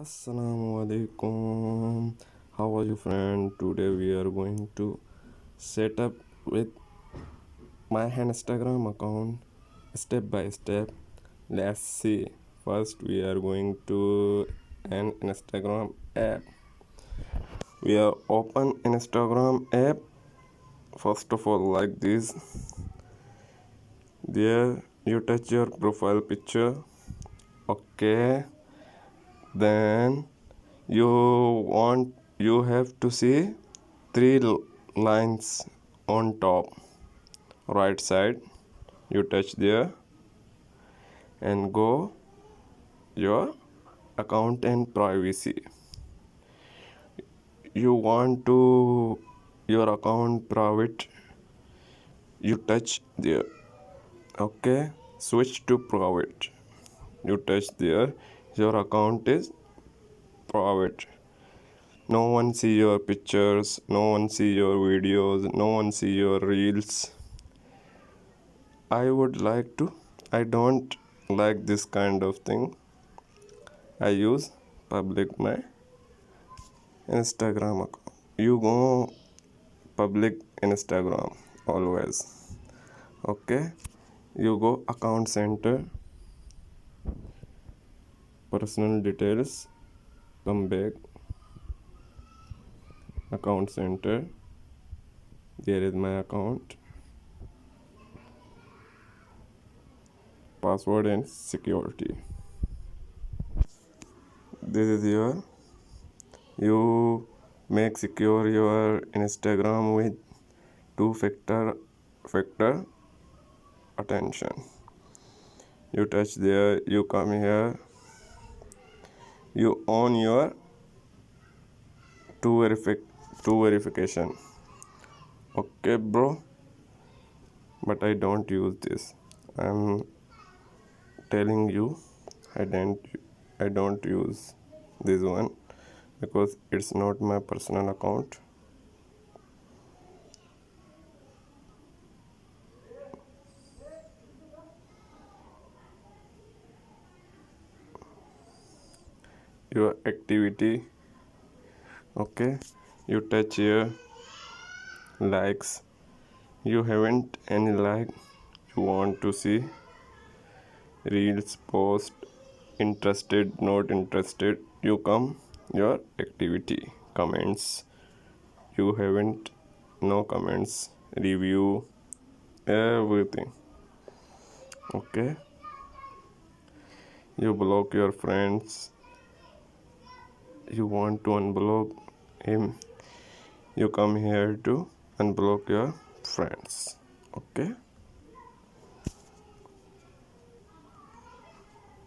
Assalamu alaikum. How are you, friend? Today we are going to set up with my Instagram account step by step. Let's see. First, we are going to an Instagram app. We are open Instagram app. First of all, like this. There, you touch your profile picture. Okay. Then you have to see three lines on top right side. You touch there and go your account and privacy. You want to your account private, you touch there. Okay, switch to private. You touch there, your account is private. No one see your pictures, no one see your videos, no one see your reels. I don't like this kind of thing. I use public my Instagram account. You go public Instagram always. Okay. You go account center, personal details, come back, account center. There is my account, password and security. This is you make secure your Instagram with two factor attention. You touch there, you come here, you on your two verification. Okay, bro, but I don't use this. I'm telling you, I don't I don't use this one because it's not my personal account. Your activity. Okay, you touch here, likes. You haven't any like. You want to see reels, post, interested, not interested. You come your activity, comments. You haven't, no comments, review, everything. Okay, you block your friends. You want to unblock him, you come here to unblock your friends. Okay,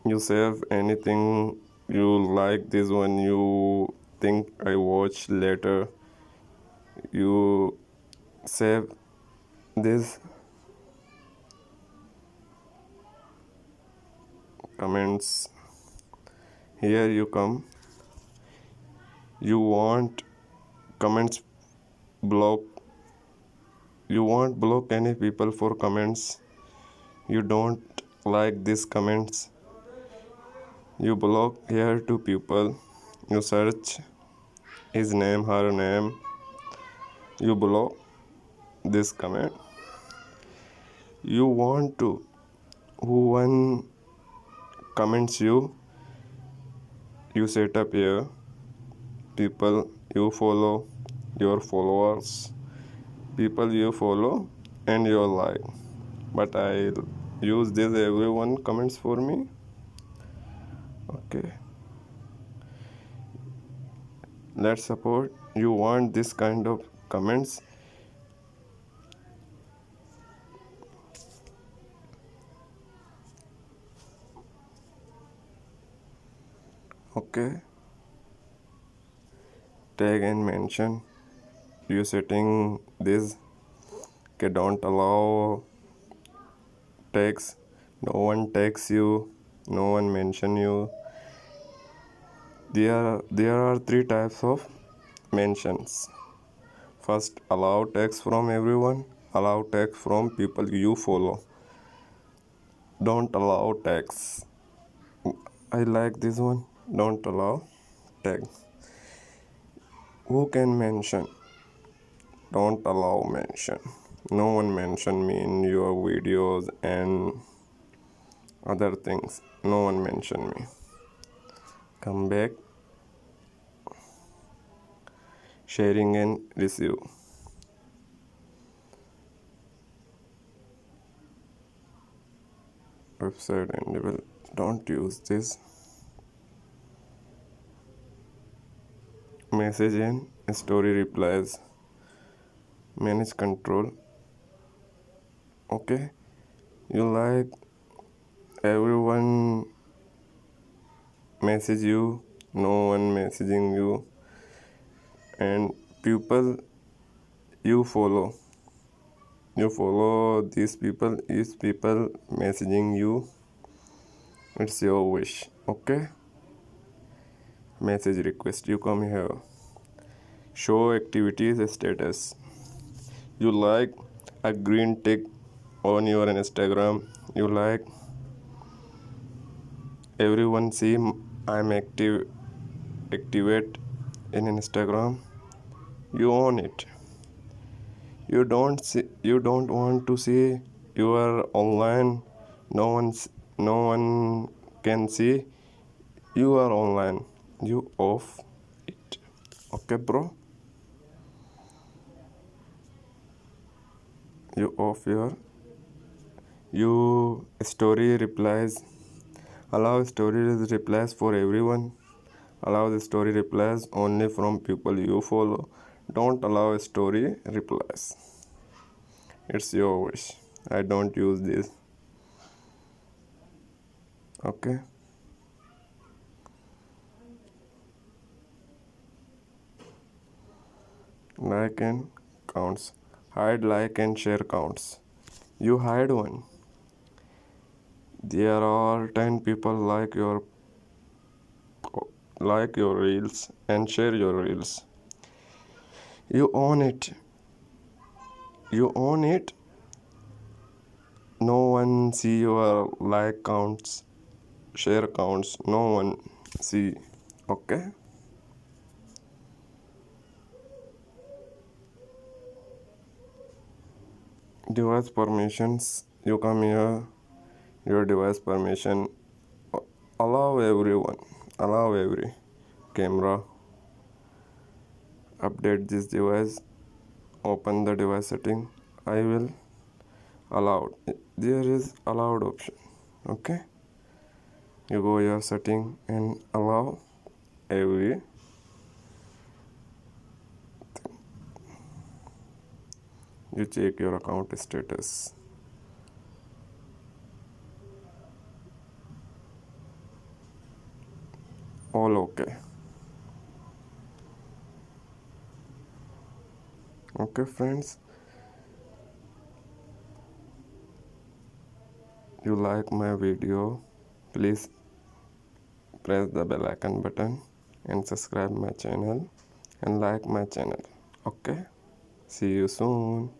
you save anything you like. This one you think I watch later, you save this comments. Here you come, you want comments block. You won't block any people for comments. You don't like these comments, you block here to people. You search his name, her name, you block this comment. You want to who one comments you, you set up here people you follow, your followers, people you follow and your like. But I use this, everyone comments for me. Okay, let's support you want this kind of comments. Okay, tag and mention. You setting this. Okay, don't allow tags. No one tags you, no one mention you. There are three types of mentions. First, allow tags from everyone, allow tags from people you follow. Don't allow tags. I like this one. Don't allow. tag. Who can mention? Don't allow mention. No one mention me in your videos and other things. No one mention me. Come back. Sharing and receive. Website enable. Don't use this. Message and story replies. Manage control. Okay. You like everyone message you, no one messaging you, and people you follow. You follow these people, is people messaging you. It's your wish. Okay. Message request. You come here. Show activities status. You like a green tick on your Instagram. You like everyone see I'm activate in Instagram. You own it. You don't want to see you are online. No one can see you are online. You off it. Okay, bro. You off you story replies. Allow story replies for everyone. Allow the story replies only from people you follow. Don't allow story replies. It's your wish. I don't use this. Okay. Like and counts. Hide like and share counts. You hide one. There are 10 people like your reels and share your reels. You own it. You own it. No one see your like counts, share counts. No one see. Okay. Device permissions. You come here. Your device permission. Allow everyone. Allow every camera. Update this device. Open the device setting. I will allowed. There is allowed option. Okay. You go your setting and allow every. You check your account status. All okay. Okay, friends. You like my video, please press the bell icon button and subscribe my channel and like my channel. Okay. See you soon.